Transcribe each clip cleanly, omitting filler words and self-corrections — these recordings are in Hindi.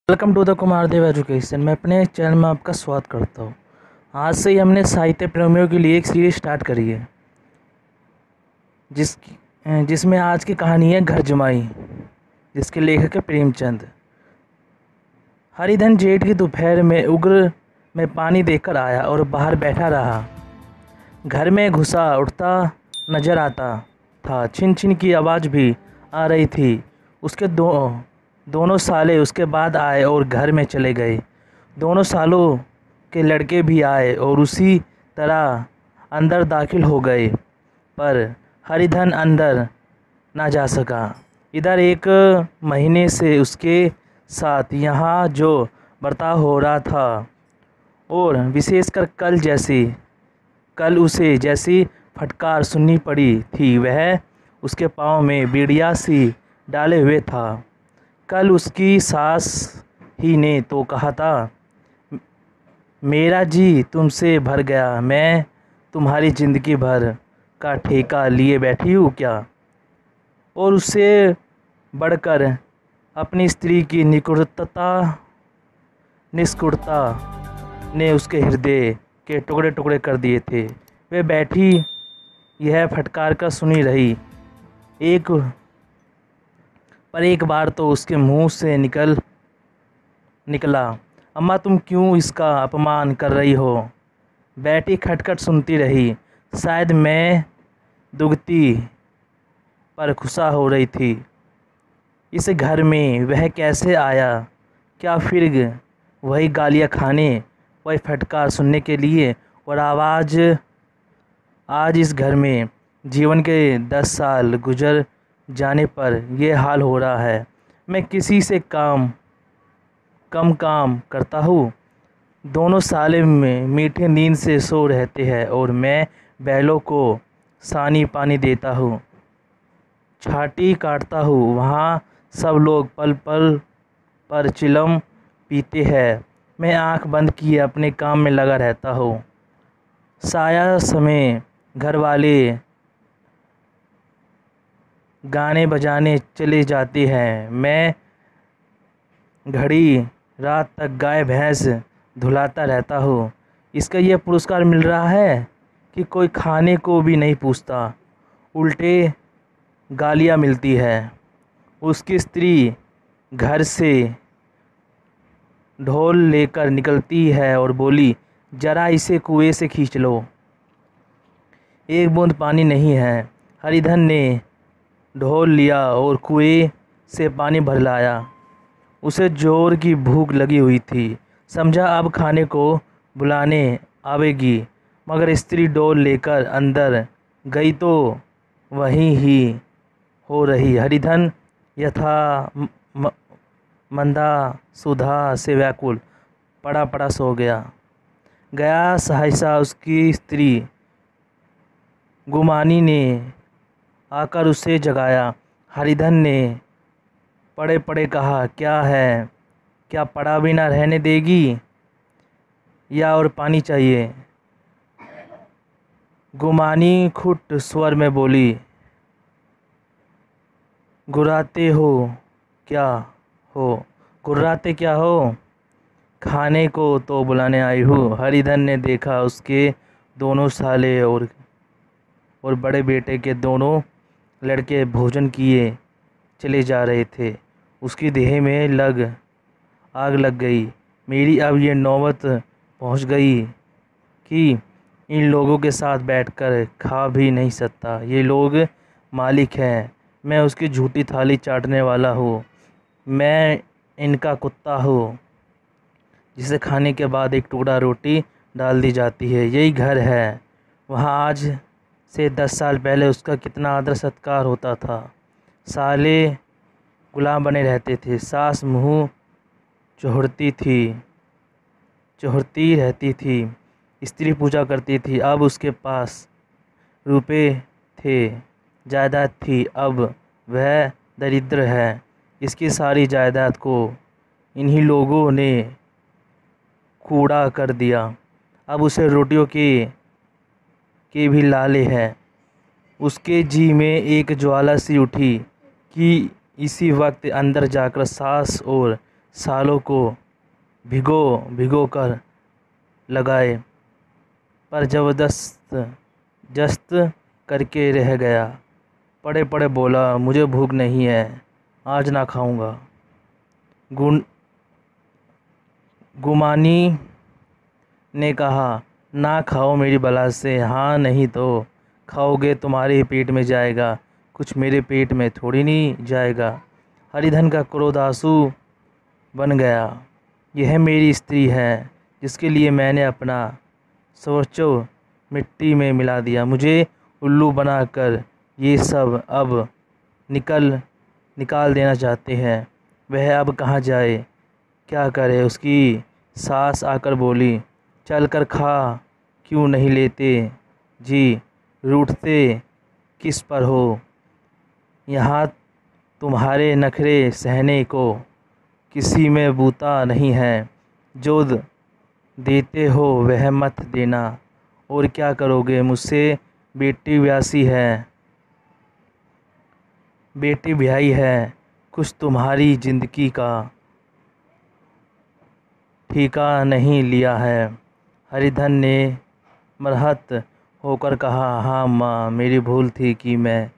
Welcome to the Kumar Dev education. मैं अपने चैनल में आपका स्वागत करता हूँ। आज से ही हमने साहित्य प्रेमियों के लिए एक सीरीज स्टार्ट करी है जिसमें आज की कहानी है घर जमाई, जिसके लेखक है प्रेमचंद। हरिधन जेठ की दोपहर में उग्र में पानी देकर आया और बाहर बैठा रहा। घर में घुसा उठता नजर आता था, छिन छिन की आवाज़ भी आ रही थी। उसके दोनों साले उसके बाद आए और घर में चले गए। दोनों सालों के लड़के भी आए और उसी तरह अंदर दाखिल हो गए, पर हरिधन अंदर ना जा सका। इधर एक महीने से उसके साथ यहाँ जो बर्ताव हो रहा था, और विशेषकर कल उसे जैसी फटकार सुननी पड़ी थी, वह उसके पाँव में बेड़िया सी डाले हुए था। कल उसकी सास ही ने तो कहा था, मेरा जी तुमसे भर गया, मैं तुम्हारी ज़िंदगी भर का ठेका लिए बैठी हूँ क्या। और उससे बढ़कर अपनी स्त्री की निष्ठुरता ने उसके हृदय के टुकड़े टुकड़े कर दिए थे। वे बैठी यह फटकार कर सुनी रही। एक बार तो उसके मुंह से निकला, अम्मा तुम क्यों इसका अपमान कर रही हो। बैठी खटखट सुनती रही। शायद मैं दुगती पर खुशा हो रही थी। इस घर में वह कैसे आया? क्या फिर वही गालियाँ खाने, वही फटकार सुनने के लिए? और आज इस घर में जीवन के 10 साल गुजर जाने पर यह हाल हो रहा है। मैं किसी से कम काम करता हूँ। दोनों साले में मीठे नींद से सो रहते हैं और मैं बैलों को सानी पानी देता हूँ, छाटी काटता हूँ। वहाँ सब लोग पल पल पर चिलम पीते हैं। मैं आँख बंद किए अपने काम में लगा रहता हूँ। साया समय घर वाले गाने बजाने चले जाते हैं। मैं घड़ी रात तक गाय भैंस धुलाता रहता हूँ। इसका यह पुरस्कार मिल रहा है कि कोई खाने को भी नहीं पूछता, उल्टे गालियाँ मिलती है। उसकी स्त्री घर से ढोल लेकर निकलती है और बोली, जरा इसे कुएं से खींच लो, एक बूंद पानी नहीं है। हरिधन ने ढोल लिया और कुएं से पानी भर लाया। उसे जोर की भूख लगी हुई थी। समझा अब खाने को बुलाने आवेगी, मगर स्त्री डोल लेकर अंदर गई तो वहीं ही हो रही। हरिधन यथा मंदा सुधा से व्याकुल पड़ा सो गया। सहसा उसकी स्त्री गुमानी ने आकर उसे जगाया। हरिधन ने पड़े पड़े कहा, क्या है, क्या पड़ा भी ना रहने देगी या और पानी चाहिए? गुमानी खुट स्वर में बोली, गुर्राते क्या हो, खाने को तो बुलाने आई हूँ। हरिधन ने देखा उसके दोनों साले और बड़े बेटे के दोनों लड़के भोजन किए चले जा रहे थे। उसकी देह में आग लग गई। मेरी अब ये नौबत पहुंच गई कि इन लोगों के साथ बैठकर खा भी नहीं सकता। ये लोग मालिक हैं, मैं उसकी झूठी थाली चाटने वाला हूँ। मैं इनका कुत्ता हूँ जिसे खाने के बाद एक टुकड़ा रोटी डाल दी जाती है। यही घर है। वहाँ आज से 10 साल पहले उसका कितना आदर सत्कार होता था। साले गुलाम बने रहते थे। सास मुँह चोहरती रहती थी। स्त्री पूजा करती थी। अब उसके पास रुपए थे, जायदाद थी। अब वह दरिद्र है। इसकी सारी जायदाद को इन्हीं लोगों ने कूड़ा कर दिया। अब उसे रोटियों के भी लाले हैं। उसके जी में एक ज्वाला सी उठी कि इसी वक्त अंदर जाकर सास और सालों को भिगो भिगो कर लगाए, पर ज़बरदस्त जस्त करके रह गया। पड़े पड़े बोला, मुझे भूख नहीं है, आज ना खाऊंगा। गुमानी ने कहा, ना खाओ मेरी बला से, हाँ नहीं तो खाओगे तुम्हारे ही पेट में जाएगा, कुछ मेरे पेट में थोड़ी नहीं जाएगा। हरिधन का क्रोध आंसू बन गया। यह मेरी स्त्री है जिसके लिए मैंने अपना सर्वस्व मिट्टी में मिला दिया। मुझे उल्लू बनाकर ये सब अब निकाल देना चाहते हैं। वह अब कहाँ जाए, क्या करे। उसकी सास आकर बोली, चल कर खा क्यों नहीं लेते जी, रूठते किस पर हो। यहाँ तुम्हारे नखरे सहने को किसी में बूता नहीं है। जो देते हो वह मत देना, और क्या करोगे, मुझसे बेटी ब्याही है, कुछ तुम्हारी जिंदगी का ठीका नहीं लिया है। हरिधन ने मरहत होकर कहा, हाँ माँ, मेरी भूल थी कि मैं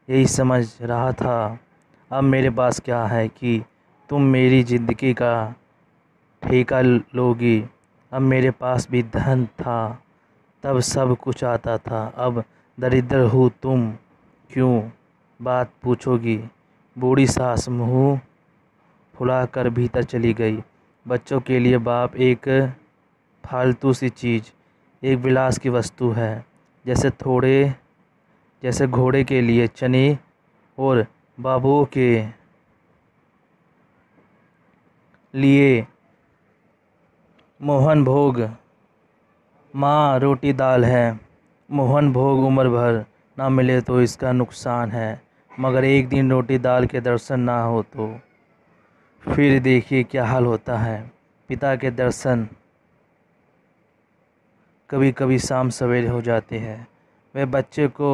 यही समझ रहा था। अब मेरे पास क्या है कि तुम मेरी ज़िंदगी का ठेका लोगी। अब मेरे पास भी धन था, तब सब कुछ आता था। अब दरिद्र हूँ, तुम क्यों बात पूछोगी। बूढ़ी सास मुँह फुलाकर भीतर चली गई। बच्चों के लिए बाप एक फालतू सी चीज़, एक विलास की वस्तु है, जैसे घोड़े के लिए चने और बाबुओं के लिए मोहन भोग। माँ रोटी दाल है, मोहन भोग उम्र भर ना मिले तो इसका नुकसान है, मगर एक दिन रोटी दाल के दर्शन ना हो तो फिर देखिए क्या हाल होता है। पिता के दर्शन कभी कभी शाम सवेरे हो जाते हैं। वह बच्चे को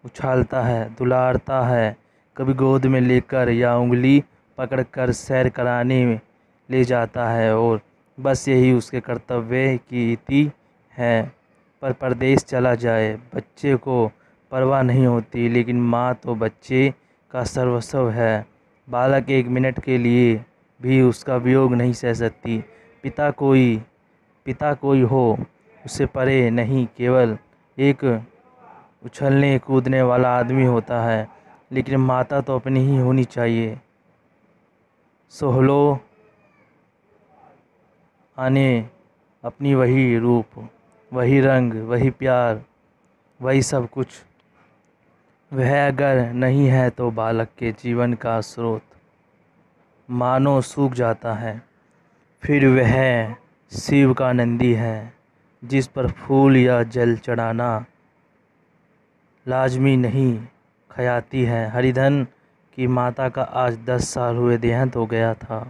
उछालता है, दुलारता है, कभी गोद में लेकर या उंगली पकड़कर सैर कराने ले जाता है, और बस यही उसके कर्तव्य की इति है। पर परदेश चला जाए, बच्चे को परवाह नहीं होती, लेकिन माँ तो बच्चे का सर्वस्व है। बालक एक मिनट के लिए भी उसका वियोग नहीं सह सकती। पिता कोई हो, उससे परे नहीं, केवल एक उछलने कूदने वाला आदमी होता है, लेकिन माता तो अपनी ही होनी चाहिए। सोहलो आने अपनी वही रूप, वही रंग, वही प्यार, वही सब कुछ। वह अगर नहीं है तो बालक के जीवन का स्रोत मानो सूख जाता है। फिर वह शिव का नंदी है जिस पर फूल या जल चढ़ाना लाजमी नहीं खयाती है। हरिधन की माता का आज 10 साल हुए देहांत हो गया था।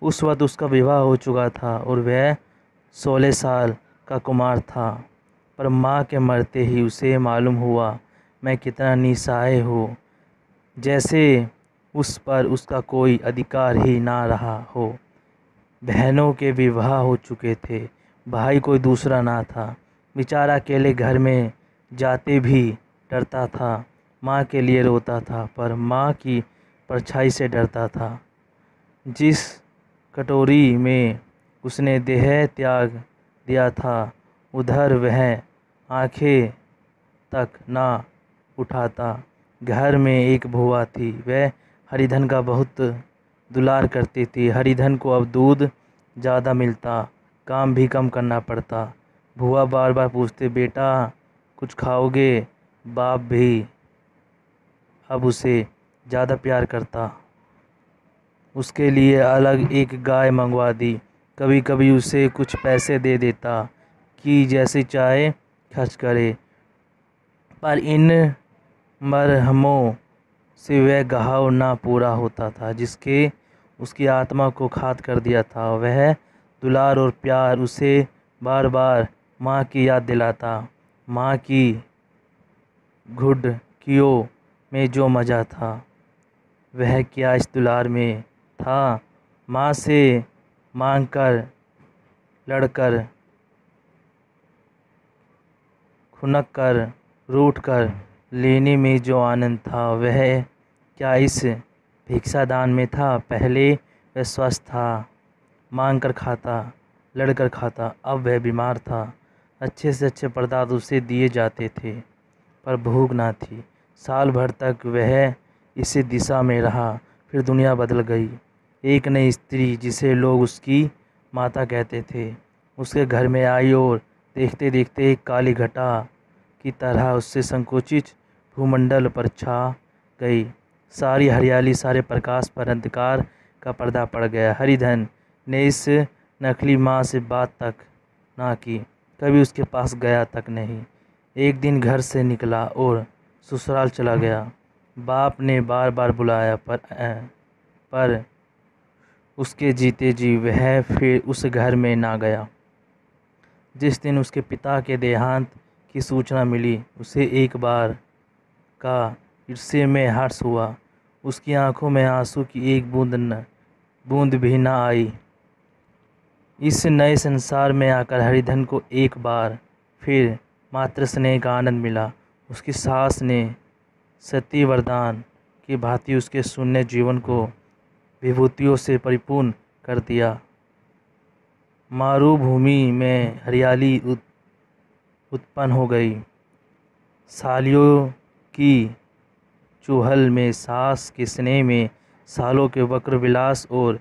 उस वक्त उसका विवाह हो चुका था और वह 16 साल का कुमार था। पर माँ के मरते ही उसे मालूम हुआ मैं कितना निसहाय हूँ, जैसे उस पर उसका कोई अधिकार ही ना रहा हो। बहनों के विवाह हो चुके थे, भाई कोई दूसरा ना था। बेचारा अकेले घर में जाते भी डरता था। माँ के लिए रोता था, पर माँ की परछाई से डरता था। जिस कटोरी में उसने देह त्याग दिया था, उधर वह आंखें तक ना उठाता। घर में एक भुआ थी, वह हरिधन का बहुत दुलार करती थी। हरिधन को अब दूध ज़्यादा मिलता, काम भी कम करना पड़ता। भुआ बार बार पूछते, बेटा कुछ खाओगे। बाप भी अब उसे ज़्यादा प्यार करता, उसके लिए अलग एक गाय मंगवा दी। कभी कभी उसे कुछ पैसे दे देता कि जैसे चाहे खर्च करे, पर इन मरहमों से वह घाव ना पूरा होता था जिसके उसकी आत्मा को खात कर दिया था। वह दुलार और प्यार उसे बार बार माँ की याद दिलाता। माँ की घुड़कियों में जो मज़ा था वह क्या इस दुलार में था। माँ से मांग कर, लड़कर, खुनक कर, रूठ कर लेने में जो आनंद था वह क्या इस भिक्षादान में था। पहले वह स्वस्थ था, मांग कर खाता, लड़कर खाता। अब वह बीमार था। अच्छे से अच्छे पदार्थ उसे दिए जाते थे पर भूख ना थी। साल भर तक वह इसी दिशा में रहा। फिर दुनिया बदल गई। एक नई स्त्री जिसे लोग उसकी माता कहते थे उसके घर में आई और देखते देखते एक काली घटा की तरह उससे संकुचित भूमंडल पर छा गई। सारी हरियाली, सारे प्रकाश पर अंधकार का पर्दा पड़ गया। हरिधन ने इस नकली माँ से बात तक ना की, कभी उसके पास गया तक नहीं। एक दिन घर से निकला और ससुराल चला गया। बाप ने बार बार बुलाया पर उसके जीते जी वह फिर उस घर में ना गया। जिस दिन उसके पिता के देहांत की सूचना मिली उसे एक बार का ईर्ष्या में हर्ष हुआ। उसकी आंखों में आंसू की एक बूंद भी न आई। इस नए संसार में आकर हरिधन को एक बार फिर मातृ स्नेह का आनंद मिला। उसकी सास ने सती वरदान की भांति उसके शून्य जीवन को विभूतियों से परिपूर्ण कर दिया। मरुभूमि में हरियाली उत्पन्न हो गई। सालियों की चुहल में, सास के स्नेह में, सालों के वक्र विलास और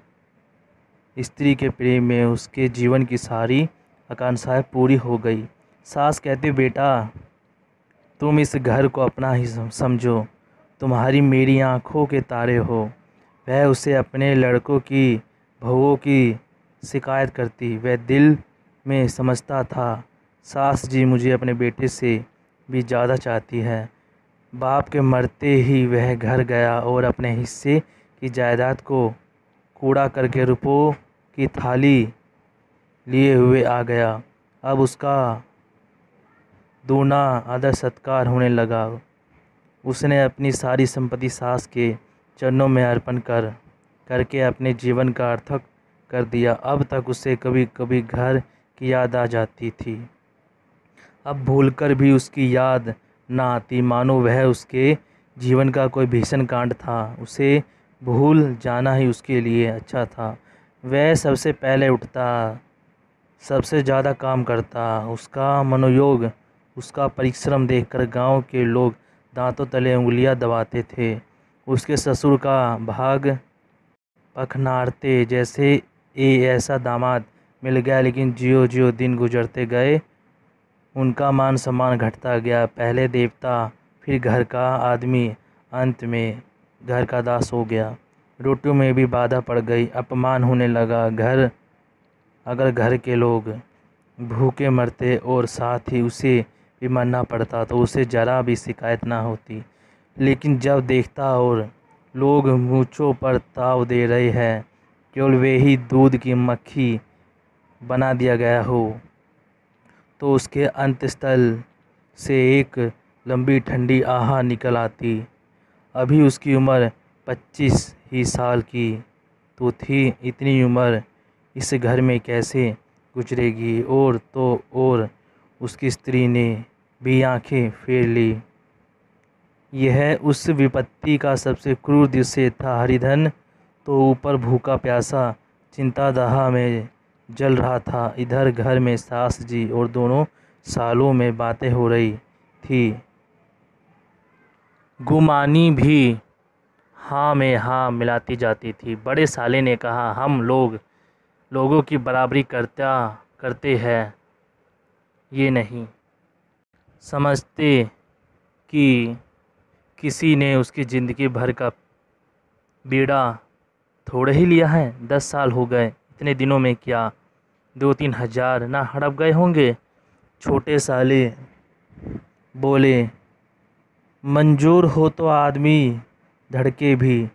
स्त्री के प्रेम में उसके जीवन की सारी आकांक्षाएं पूरी हो गई। सास कहती, बेटा तुम इस घर को अपना ही समझो, तुम्हारी मेरी आंखों के तारे हो। वह उसे अपने लड़कों की बहुओं की शिकायत करती। वह दिल में समझता था, सास जी मुझे अपने बेटे से भी ज़्यादा चाहती है। बाप के मरते ही वह घर गया और अपने हिस्से की जायदाद को कूड़ा करके रुपयों की थाली लिए हुए आ गया। अब उसका दूना आदर सत्कार होने लगा। उसने अपनी सारी संपत्ति सास के चरणों में अर्पण करके अपने जीवन का सार्थक कर दिया। अब तक उसे कभी कभी घर की याद आ जाती थी। अब भूलकर भी उसकी याद न आती, मानो वह उसके जीवन का कोई भीषण कांड था। उसे भूल जाना ही उसके लिए अच्छा था। वह सबसे पहले उठता, सबसे ज़्यादा काम करता। उसका मनोयोग, उसका परिश्रम देखकर गांव के लोग दांतों तले उंगलियां दबाते थे। उसके ससुर का भाग पखनारते, जैसे ऐसा दामाद मिल गया। लेकिन ज्यों ज्यों दिन गुजरते गए उनका मान सम्मान घटता गया। पहले देवता, फिर घर का आदमी, अंत में घर का दास हो गया। रोटियों में भी बाधा पड़ गई, अपमान होने लगा। अगर घर के लोग भूखे मरते और साथ ही उसे भी मरना पड़ता तो उसे जरा भी शिकायत ना होती। लेकिन जब देखता और लोग मूंछों पर ताव दे रहे हैं, केवल वे ही दूध की मक्खी बना दिया गया हो, तो उसके अंतस्थल से एक लंबी ठंडी आह निकल आती। अभी उसकी उम्र 25 ही साल की तो थी। इतनी उम्र इस घर में कैसे गुजरेगी। और तो और उसकी स्त्री ने भी आंखें फेर ली। यह उस विपत्ति का सबसे क्रूर दृश्य था। हरिधन तो ऊपर भूखा प्यासा चिंतादाह में जल रहा था। इधर घर में सास जी और दोनों सालों में बातें हो रही थी। गुमानी भी हाँ में हाँ मिलाती जाती थी। बड़े साले ने कहा, हम लोगों की बराबरी करते हैं, ये नहीं समझते कि किसी ने उसकी ज़िंदगी भर का बीड़ा थोड़े ही लिया है। 10 साल हो गए, इतने दिनों में क्या 2-3 हज़ार ना हड़प गए होंगे। छोटे साले बोले, मंजूर हो तो आदमी धड़के भी,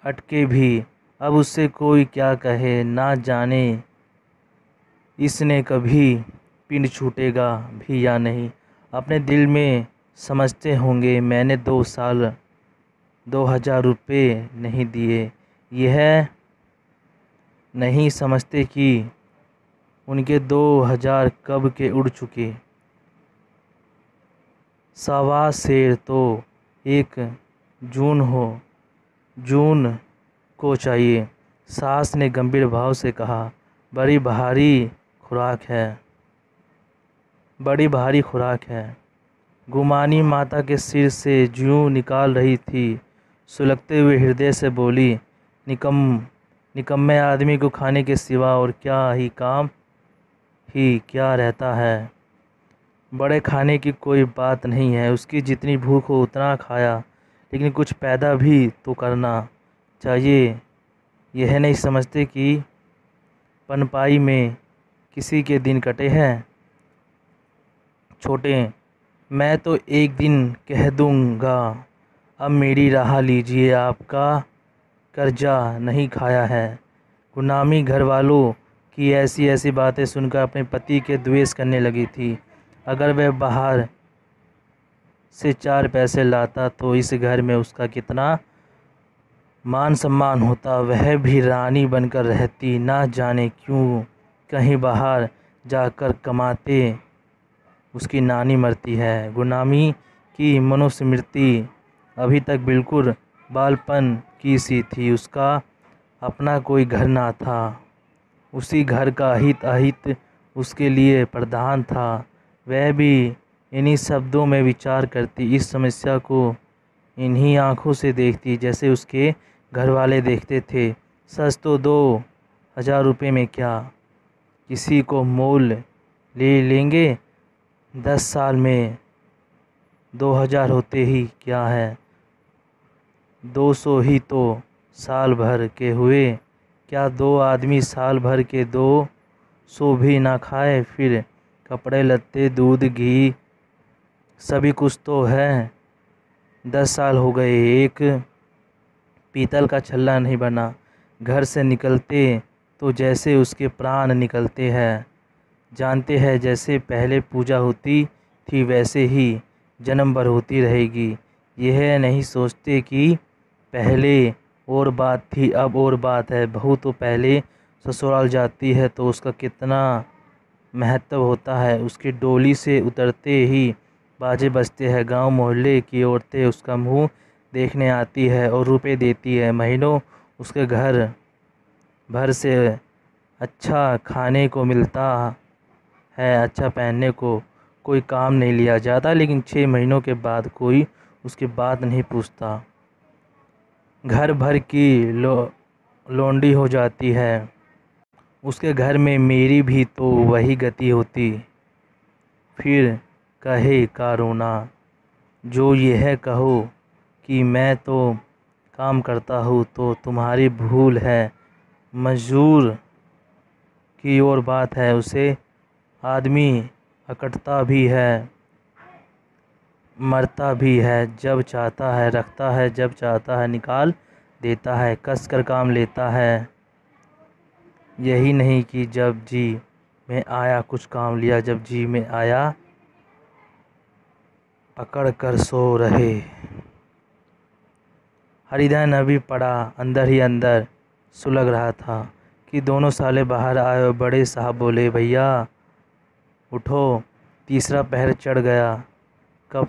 अटके भी। अब उससे कोई क्या कहे, ना जाने इसने कभी पिंड छूटेगा भी या नहीं। अपने दिल में समझते होंगे, मैंने 2 साल 2000 रुपये नहीं दिए, यह नहीं समझते कि उनके 2000 कब के उड़ चुके। सवा शेर तो एक जून को चाहिए। सास ने गंभीर भाव से कहा, बड़ी भारी खुराक है। गुमानी माता के सिर से जूं निकाल रही थी। सुलगते हुए हृदय से बोली, निकम्मे आदमी को खाने के सिवा और क्या रहता है। बड़े खाने की कोई बात नहीं है, उसकी जितनी भूख हो उतना खाया, लेकिन कुछ पैदा भी तो करना चाहिए। यह नहीं समझते कि पनपाई में किसी के दिन कटे हैं। छोटे, मैं तो एक दिन कह दूंगा, अब मेरी राह लीजिए, आपका कर्जा नहीं खाया है। गुलामी घर वालों की ऐसी ऐसी बातें सुनकर अपने पति के द्वेष करने लगी थी। अगर वह बाहर से 4 पैसे लाता तो इस घर में उसका कितना मान सम्मान होता। वह भी रानी बनकर रहती। ना जाने क्यों कहीं बाहर जाकर कमाते उसकी नानी मरती है। गुलामी की मनुस्मृति अभी तक बिल्कुल बालपन की सी थी। उसका अपना कोई घर ना था। उसी घर का हित उसके लिए प्रधान था। वह भी इन्हीं शब्दों में विचार करती, इस समस्या को इन्हीं आँखों से देखती जैसे उसके घर वाले देखते थे। सच तो 2000 रुपये में क्या किसी को मोल ले लेंगे। 10 साल में 2000 होते ही क्या है, 200 ही तो साल भर के हुए। क्या 2 आदमी साल भर के 200 भी ना खाए। फिर कपड़े लत्ते दूध घी सभी कुछ तो है। 10 साल हो गए, एक पीतल का छल्ला नहीं बना। घर से निकलते तो जैसे उसके प्राण निकलते हैं। जानते हैं जैसे पहले पूजा होती थी वैसे ही जन्म भर होती रहेगी। यह नहीं सोचते कि पहले और बात थी अब और बात है। बहू तो पहले ससुराल जाती है तो उसका कितना महत्व होता है। उसकी डोली से उतरते ही बाजे बजते हैं। गांव मोहल्ले की औरतें उसका मुंह देखने आती है और रुपए देती है। महीनों उसके घर भर से अच्छा खाने को मिलता है, अच्छा पहनने को। कोई काम नहीं लिया जाता, लेकिन 6 महीनों के बाद कोई उसकी बात नहीं पूछता। घर भर की लौंडी हो जाती है। उसके घर में मेरी भी तो वही गति होती। फिर कहे का रोना। जो यह कहो कि मैं तो काम करता हूँ तो तुम्हारी भूल है। मजदूर की और बात है, उसे आदमी अकड़ता भी है, मरता भी है। जब चाहता है रखता है, जब चाहता है निकाल देता है, कस कर काम लेता है। यही नहीं कि जब जी में आया कुछ काम लिया, जब जी में आया पकड़ कर सो रहे। हरिधन अभी पड़ा अंदर ही अंदर सुलग रहा था कि दोनों साले बाहर आए और बड़े साहब बोले, भैया उठो, तीसरा पहर चढ़ गया। कब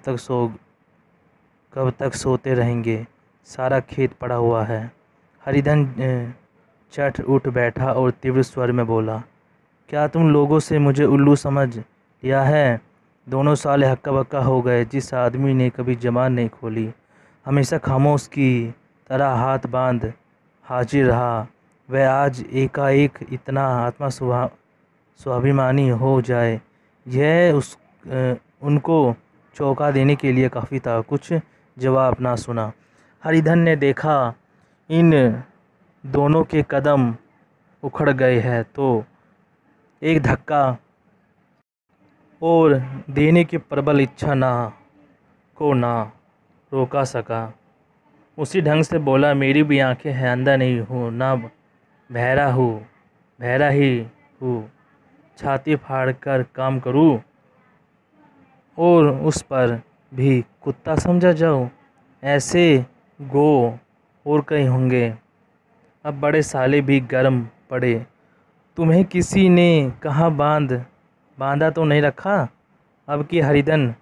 तक सोते रहेंगे, सारा खेत पड़ा हुआ है। हरिधन चट उठ बैठा और तीव्र स्वर में बोला, क्या तुम लोगों से मुझे उल्लू समझ लिया है। दोनों साले हक्का बक्का हो गए। जिस आदमी ने कभी जबान नहीं खोली, हमेशा खामोश की तरह हाथ बांध हाजिर रहा, वह आज एकाएक इतना स्वाभिमानी हो जाए, यह उनको चौंका देने के लिए काफ़ी था। कुछ जवाब ना सुना। हरिधन ने देखा इन दोनों के कदम उखड़ गए हैं तो एक धक्का और देने की प्रबल इच्छा ना रोका सका। उसी ढंग से बोला, मेरी भी आंखें हैं, अंधा नहीं हूँ, ना बहरा ही हूँ। छाती फाड़ कर काम करूँ और उस पर भी कुत्ता समझा जाऊँ। ऐसे गो और कहीं होंगे। अब बड़े साले भी गर्म पड़े। तुम्हें किसी ने कहाँ बांधा तो नहीं रखा? अब की हरिधन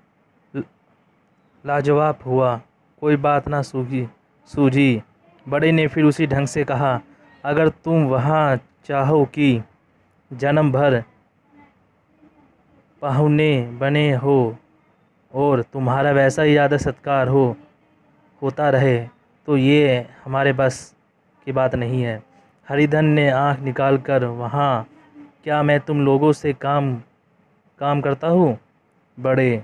लाजवाब हुआ। कोई बात ना सूझी। बड़े ने फिर उसी ढंग से कहा, अगर तुम वहाँ चाहो कि जन्म भर पहुने बने हो और तुम्हारा वैसा ही आदर सत्कार होता रहे तो ये हमारे बस की बात नहीं है। हरिधन ने आंख निकाल कर, वहाँ क्या मैं तुम लोगों से काम करता हूँ? बड़े,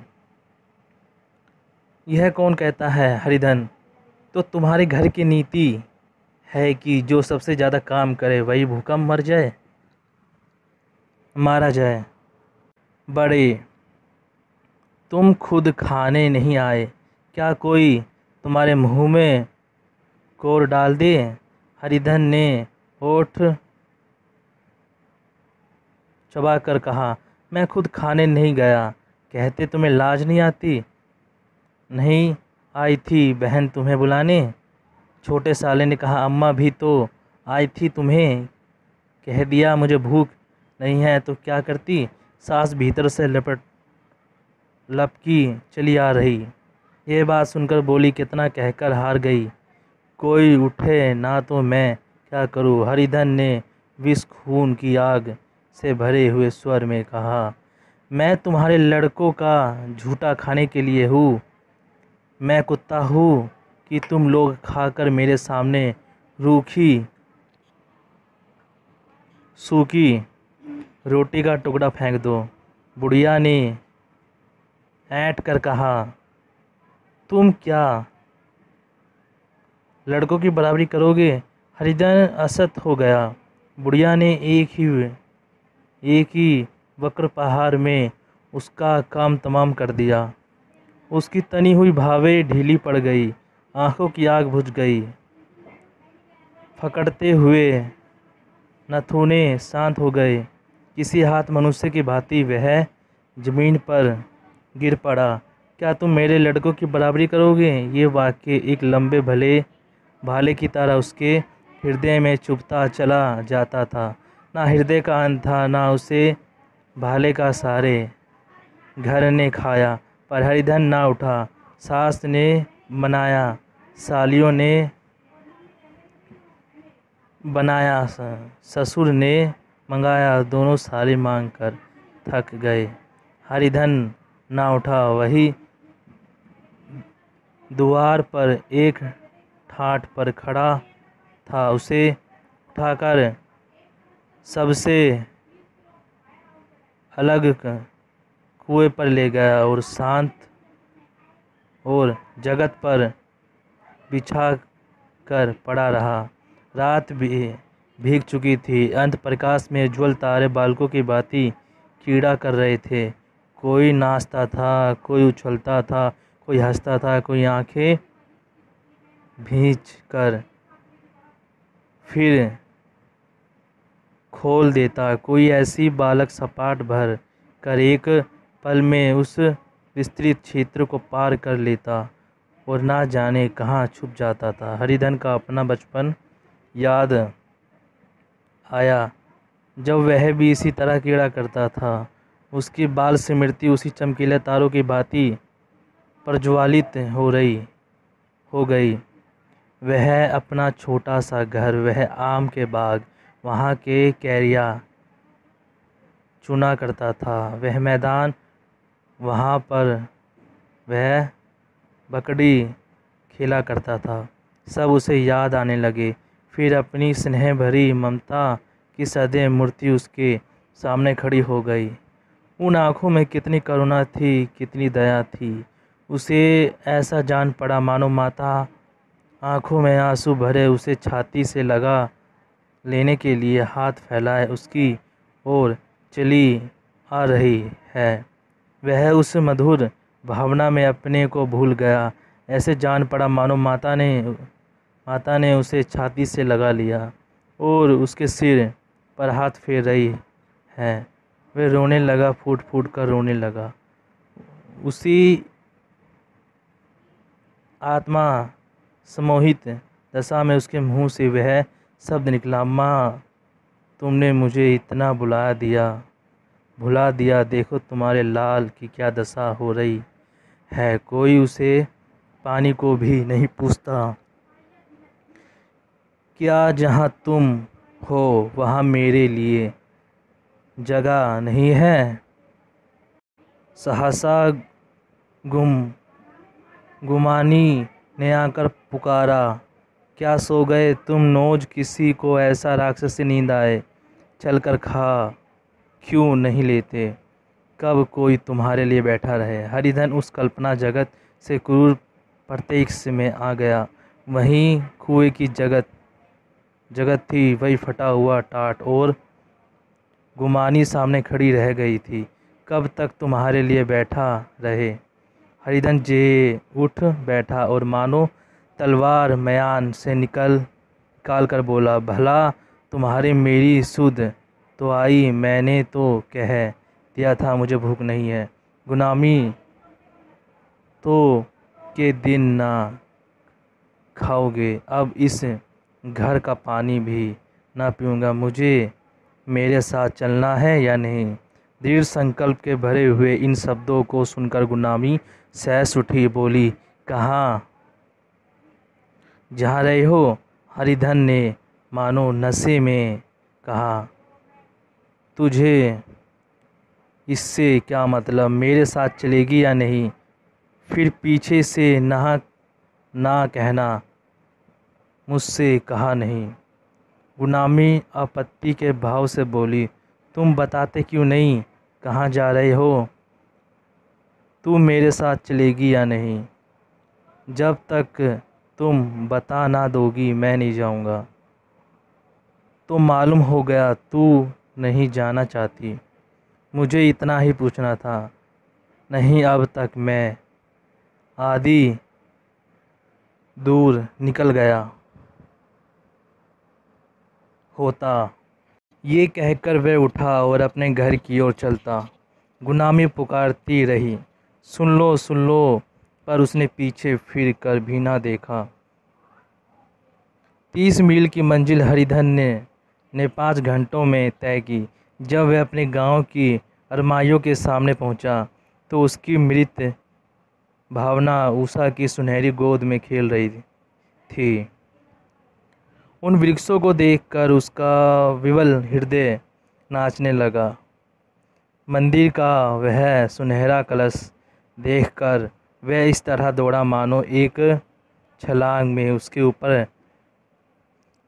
यह कौन कहता है हरिधन? तो तुम्हारे घर की नीति है कि जो सबसे ज़्यादा काम करे वही भूखम मारा जाए। बड़े, तुम खुद खाने नहीं आए, क्या कोई तुम्हारे मुंह में कोर डाल दे? हरिधन ने होठ चबाकर कहा, मैं खुद खाने नहीं गया। कहते तुम्हें लाज नहीं आती? नहीं आई थी बहन तुम्हें बुलाने? छोटे साले ने कहा, अम्मा भी तो आई थी, तुम्हें कह दिया मुझे भूख नहीं है तो क्या करती? सास भीतर से लपकी चली आ रही। यह बात सुनकर बोली, कितना कहकर हार गई, कोई उठे ना तो मैं क्या करूं? हरिधन ने विष खून की आग से भरे हुए स्वर में कहा, मैं तुम्हारे लड़कों का झूठा खाने के लिए हूँ। मैं कुत्ता हूँ कि तुम लोग खाकर मेरे सामने रूखी सूखी रोटी का टुकड़ा फेंक दो। बुढ़िया ने ऐंठ कर कहा, तुम क्या लड़कों की बराबरी करोगे? हरिधन असत हो गया। बुढ़िया ने एक ही वक्र पहाड़ में उसका काम तमाम कर दिया। उसकी तनी हुई भावें ढीली पड़ गई, आंखों की आग बुझ गई। फकड़ते हुए नथुने शांत हो गए। किसी हाथ मनुष्य की भांति वह जमीन पर गिर पड़ा। क्या तुम मेरे लड़कों की बराबरी करोगे? ये वाक्य एक लंबे भाले की तरह उसके हृदय में चुभता चला जाता था। ना हृदय का अंत था, ना उसे भाले का सारे घर ने खाया, पर हरिधन ना उठा। सास ने बनाया, सालियों ने बनाया, ससुर ने मंगाया, दोनों साले मांग कर थक गए। हरिधन ना उठा। वही द्वार पर एक ठाठ पर खड़ा था। उसे उठाकर सबसे अलग कुएं पर ले गया और शांत और जगत पर बिछा कर पड़ा रहा। रात भी भीग चुकी थी। अंत प्रकाश में उज्ज्वल तारे बालकों की भांति कीड़ा कर रहे थे। कोई नाचता था, कोई उछलता था, कोई हंसता था, कोई आंखें भींच कर फिर खोल देता। कोई ऐसी बालक सपाट भर कर एक पल में उस विस्तृत क्षेत्र को पार कर लेता और ना जाने कहाँ छुप जाता था। हरिधन का अपना बचपन याद आया, जब वह भी इसी तरह कीड़ा करता था। उसकी बाल स्मृति उसी चमकीले तारों की भांति प्रज्वलित हो गई। वह अपना छोटा सा घर, वह आम के बाग, वहाँ के कैरिया चुना करता था, वह मैदान, वहाँ पर वह बकड़ी खेला करता था, सब उसे याद आने लगे। फिर अपनी स्नेह भरी ममता की सदैव मूर्ति उसके सामने खड़ी हो गई। उन आँखों में कितनी करुणा थी, कितनी दया थी। उसे ऐसा जान पड़ा मानो माता आँखों में आंसू भरे उसे छाती से लगा लेने के लिए हाथ फैलाए उसकी ओर चली आ रही है। वह उस मधुर भावना में अपने को भूल गया। ऐसे जान पड़ा मानो माता ने उसे छाती से लगा लिया और उसके सिर पर हाथ फेर रही है। वह रोने लगा, फूट फूट कर रोने लगा। उसी आत्मा सम्मोहित दशा में उसके मुंह से वह शब्द निकला, माँ तुमने मुझे इतना भुला दिया, देखो तुम्हारे लाल की क्या दशा हो रही है। कोई उसे पानी को भी नहीं पूछता। क्या जहाँ तुम हो वहाँ मेरे लिए जगह नहीं है। सहसा गुमानी ने आकर पुकारा, क्या सो गए तुम नौज, किसी को ऐसा राक्षसी नींद आए, चलकर खा क्यों नहीं लेते, कब कोई तुम्हारे लिए बैठा रहे। हरिधन उस कल्पना जगत से क्रूर प्रत्यक्ष में आ गया। वहीं कुएं की जगत थी, वही फटा हुआ टाट, और गुमानी सामने खड़ी रह गई थी। कब तक तुम्हारे लिए बैठा रहे। हरिधन जे उठ बैठा और मानो तलवार म्यान से निकाल कर बोला, भला तुम्हारे मेरी सुध तो आई, मैंने तो कह दिया था मुझे भूख नहीं है। गुलामी तो के दिन ना खाओगे, अब इस घर का पानी भी ना पीऊँगा। मुझे मेरे साथ चलना है या नहीं। दृढ़ संकल्प के भरे हुए इन शब्दों को सुनकर गुलामी सहस उठी, बोली, कहाँ जा रहे हो। हरिधन ने मानो नशे में कहा, तुझे इससे क्या मतलब, मेरे साथ चलेगी या नहीं। फिर पीछे से ना कहना, मुझसे कहा नहीं। गुलामी आपत्ति के भाव से बोली, तुम बताते क्यों नहीं कहाँ जा रहे हो। तू मेरे साथ चलेगी या नहीं। जब तक तुम बता ना दोगी मैं नहीं जाऊंगा। तो मालूम हो गया तू नहीं जाना चाहती। मुझे इतना ही पूछना था। नहीं, अब तक मैं आधी दूर निकल गया होता। ये कहकर वह उठा और अपने घर की ओर चलता। गुलामी पुकारती रही, सुन लो, पर उसने पीछे फिर कर भी ना देखा। 30 मील की मंजिल हरिधन ने 5 घंटों में तय की। जब वह अपने गांव की अरमाइयों के सामने पहुंचा तो उसकी मृत भावना उषा की सुनहरी गोद में खेल रही थी। उन वृक्षों को देखकर उसका विवल हृदय नाचने लगा। मंदिर का वह सुनहरा कलश देखकर वह इस तरह दौड़ा मानो एक छलांग में उसके ऊपर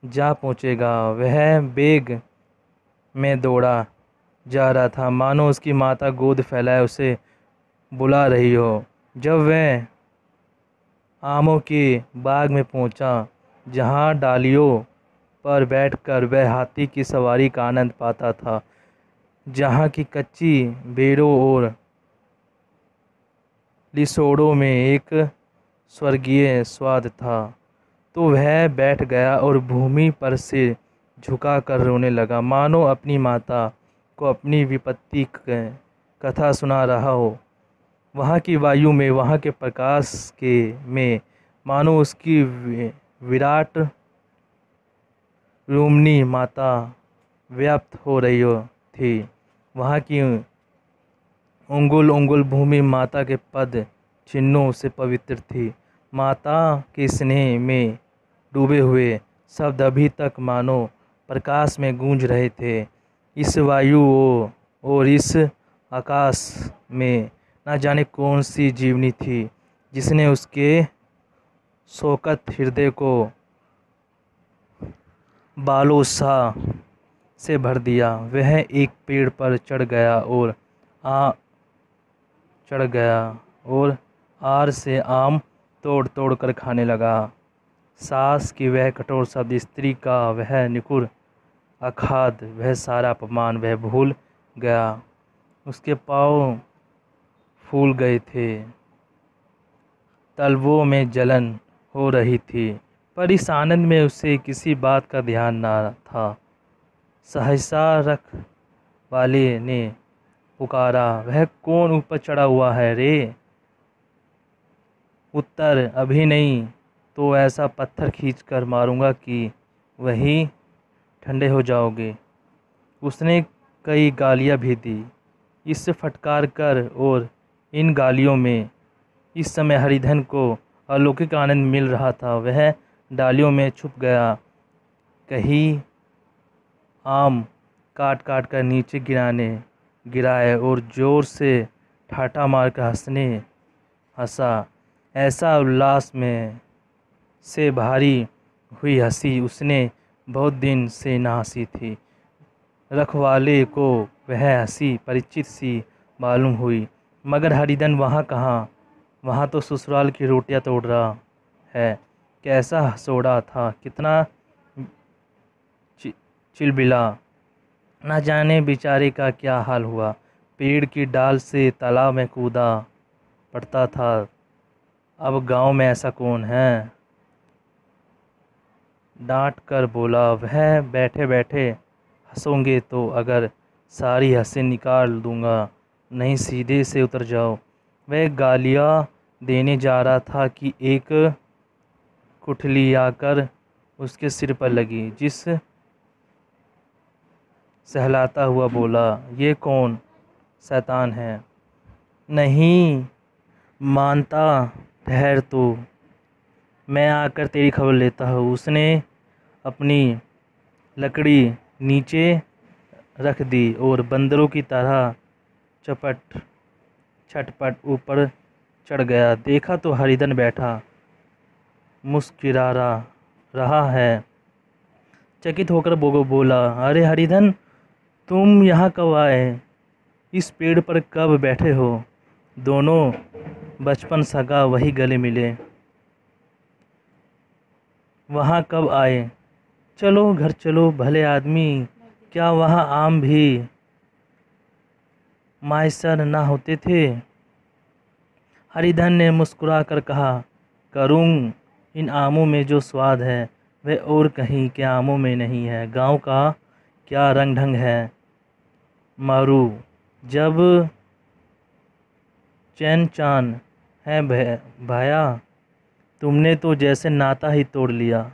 जा पहुंचेगा। वह बेग में दौड़ा जा रहा था, मानो उसकी माता गोद फैलाए उसे बुला रही हो। जब वह आमों के बाग में पहुंचा, जहां डालियों पर बैठकर वह हाथी की सवारी का आनंद पाता था, जहां की कच्ची बेरों और लिसोड़ों में एक स्वर्गीय स्वाद था, तो वह बैठ गया और भूमि पर सिर झुकाकर रोने लगा, मानो अपनी माता को अपनी विपत्ति कथा सुना रहा हो। वहाँ की वायु में, वहाँ के प्रकाश में मानो उसकी विराट रूमनी माता व्याप्त हो रही थी। वहाँ की उंगुल उंगुल भूमि माता के पद चिन्हों से पवित्र थी। माता के स्नेह में डूबे हुए शब्द अभी तक मानो प्रकाश में गूंज रहे थे। इस वायु और इस आकाश में न जाने कौन सी जीवनी थी, जिसने उसके शोकत हृदय को बालोत्साह से भर दिया। वह एक पेड़ पर चढ़ गया और आर से आम तोड़ तोड़ कर खाने लगा। सास की वह कठोर शब्द, स्त्री का वह निकुर अखाद, वह सारा अपमान वह भूल गया। उसके पाँव फूल गए थे, तलवों में जलन हो रही थी, पर इस आनंद में उसे किसी बात का ध्यान न था। सहसा रख वाले ने पुकारा, वह कौन ऊपर चढ़ा हुआ है रे। उत्तर, अभी नहीं तो ऐसा पत्थर खींचकर मारूंगा कि वहीं ठंडे हो जाओगे। उसने कई गालियाँ भी दी, इससे फटकार कर, और इन गालियों में इस समय हरिधन को अलौकिक आनंद मिल रहा था। वह डालियों में छुप गया, कहीं आम काट काट कर नीचे गिराए और ज़ोर से ठाठा मारकर हंसा। ऐसा उल्लास में से भारी हुई हंसी उसने बहुत दिन से न हंसी थी। रखवाले को वह हंसी परिचित सी मालूम हुई, मगर हरिधन वहाँ कहाँ, वहाँ तो ससुराल की रोटियां तोड़ रहा है। कैसा हंसोड़ा था, कितना चिलबिला। न जाने बेचारे का क्या हाल हुआ। पेड़ की डाल से तालाब में कूदा पड़ता था। अब गांव में ऐसा कौन है? डांट कर बोला वह। बैठे बैठे हंसोगे तो अगर सारी हंसी निकाल दूंगा, नहीं सीधे से उतर जाओ। वह गालियाँ देने जा रहा था कि एक कुठली आकर उसके सिर पर लगी, जिस सहलाता हुआ बोला, ये कौन शैतान है? नहीं मानता, ठहर तो, मैं आकर तेरी खबर लेता हूँ। उसने अपनी लकड़ी नीचे रख दी और बंदरों की तरह छटपट ऊपर चढ़ गया। देखा तो हरिधन बैठा मुस्कुरा रहा है। चकित होकर बोगो बोला, अरे हरिधन, तुम यहाँ कब आए? इस पेड़ पर कब बैठे हो? दोनों बचपन सगा वही गले मिले। वहाँ कब आए? चलो घर चलो भले आदमी, क्या वहाँ आम भी मायसर ना होते थे? हरिधन ने मुस्कुरा कर कहा, करूँ, इन आमों में जो स्वाद है वह और कहीं के आमों में नहीं है। गांव का क्या रंग ढंग है मारू, जब चैन चान है भाया। तुमने तो जैसे नाता ही तोड़ लिया।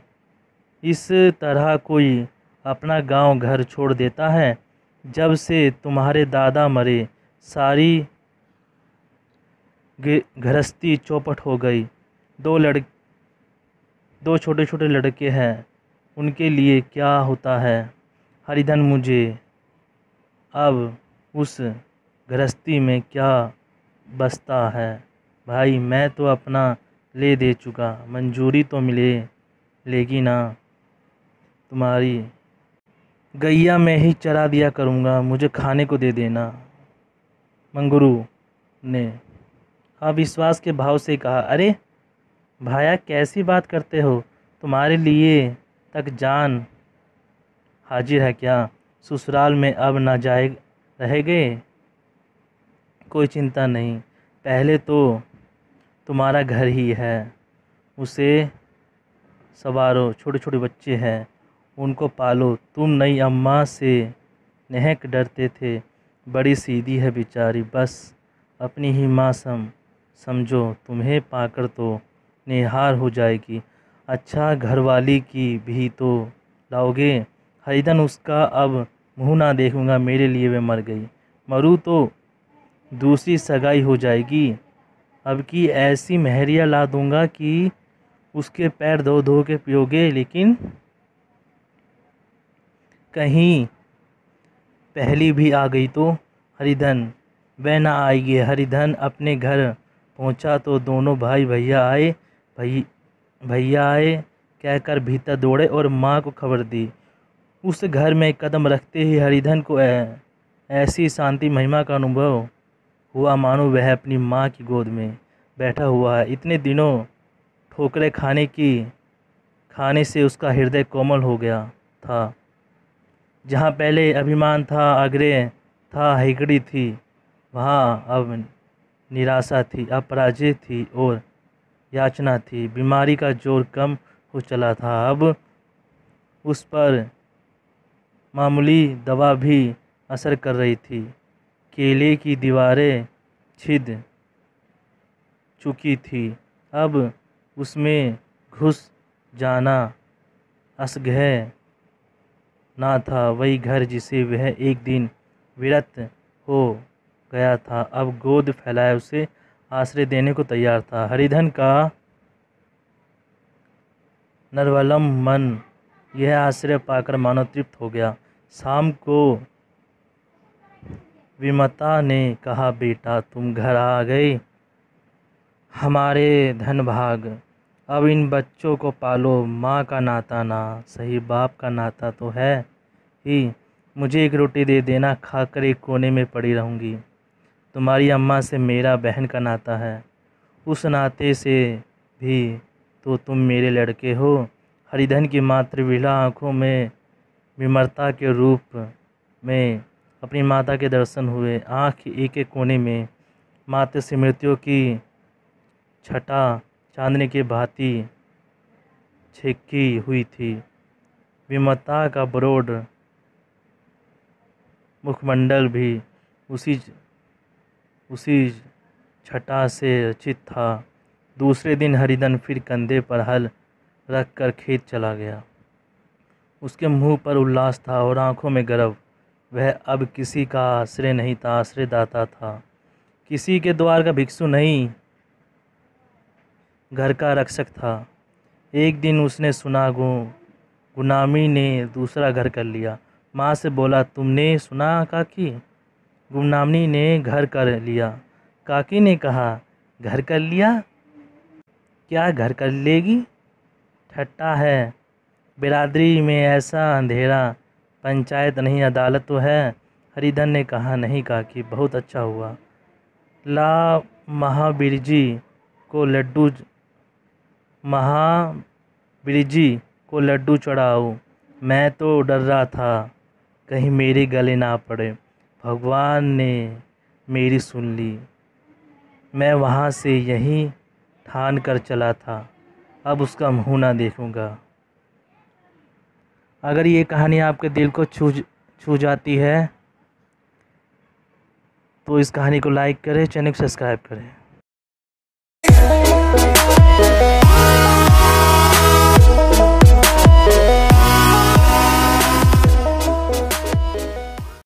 इस तरह कोई अपना गांव घर छोड़ देता है? जब से तुम्हारे दादा मरे सारी गृहस्थी चौपट हो गई। दो छोटे छोटे लड़के हैं, उनके लिए क्या होता है? हरिधन, मुझे अब उस गृहस्थी में क्या बसता है भाई? मैं तो अपना ले दे चुका, मंजूरी तो लेगी ना? तुम्हारी गैया मैं ही चरा दिया करूँगा, मुझे खाने को दे देना। मंगरू ने अविश्वास के भाव से कहा, अरे भाया, कैसी बात करते हो? तुम्हारे लिए तक जान हाजिर है क्या? ससुराल में अब ना जाए रहेगे? कोई चिंता नहीं, पहले तो तुम्हारा घर ही है, उसे संवारो। छोटे छोटे बच्चे हैं, उनको पालो। तुम नई अम्मा से नेहक डरते थे, बड़ी सीधी है बेचारी, बस अपनी ही माँ समझो। तुम्हें पाकर तो निहार हो जाएगी। अच्छा, घरवाली की भी तो लाओगे? हरिधन, उसका अब मुँह ना देखूंगा, मेरे लिए वे मर गई। मरू तो दूसरी सगाई हो जाएगी। अब की ऐसी मेहरिया ला दूंगा कि उसके पैर धो धो के पियोगे। लेकिन कहीं पहली भी आ गई तो? हरिधन, वह ना आएगी। हरिधन अपने घर पहुंचा तो दोनों भाई भैया आए कहकर भीतर दौड़े और माँ को खबर दी। उस घर में कदम रखते ही हरिधन को ऐसी शांति महिमा का अनुभव हुआ मानो वह अपनी माँ की गोद में बैठा हुआ है। इतने दिनों ठोकरें खाने से उसका हृदय कोमल हो गया था। जहाँ पहले अभिमान था, आग्रह था, हिकड़ी थी, वहाँ अब निराशा थी, अपराजय थी और याचना थी। बीमारी का जोर कम हो चला था। अब उस पर मामूली दवा भी असर कर रही थी। केले की दीवारें छिद चुकी थी, अब उसमें घुस जाना असह्य ना था, वही घर जिसे वह एक दिन विरक्त हो गया था अब गोद फैलाए उसे आश्रय देने को तैयार था। हरिधन का नर्वलम मन यह आश्रय पाकर मानो तृप्त हो गया। शाम को विमता ने कहा, बेटा तुम घर आ गए, हमारे धन भाग। अब इन बच्चों को पालो। माँ का नाता ना सही, बाप का नाता तो है ही। मुझे एक रोटी दे देना, खाकर एक कोने में पड़ी रहूँगी। तुम्हारी अम्मा से मेरा बहन का नाता है, उस नाते से भी तो तुम मेरे लड़के हो। हरिधन की मातृविला आँखों में विमरता के रूप में अपनी माता के दर्शन हुए। आँख एक एक कोने में मातृ स्मृतियों की छटा चांदनी की भांति छिपकी हुई थी। विमता का ब्रॉड मुखमंडल भी उसी छटा से रचित था। दूसरे दिन हरिधन फिर कंधे पर हल रखकर खेत चला गया। उसके मुंह पर उल्लास था और आंखों में गर्व। वह अब किसी का आश्रय नहीं था, आश्रयदाता था। किसी के द्वार का भिक्षु नहीं, घर का रक्षक था। एक दिन उसने सुना गुनामी ने दूसरा घर कर लिया। माँ से बोला, तुमने सुना काकी, गुमनामी ने घर कर लिया। काकी ने कहा, घर कर लिया? क्या घर कर लेगी? ठट्टा है, बिरादरी में ऐसा अंधेरा, पंचायत नहीं अदालत तो है। हरिधन ने कहा, नहीं काकी, बहुत अच्छा हुआ। ला महाबीरजी को लड्डू चढ़ाओ। मैं तो डर रहा था कहीं मेरे गले ना पड़े। भगवान ने मेरी सुन ली। मैं वहाँ से यहीं ठान कर चला था, अब उसका मुँह ना देखूँगा। अगर ये कहानी आपके दिल को छू जाती है तो इस कहानी को लाइक करें, चैनल को सब्सक्राइब करें।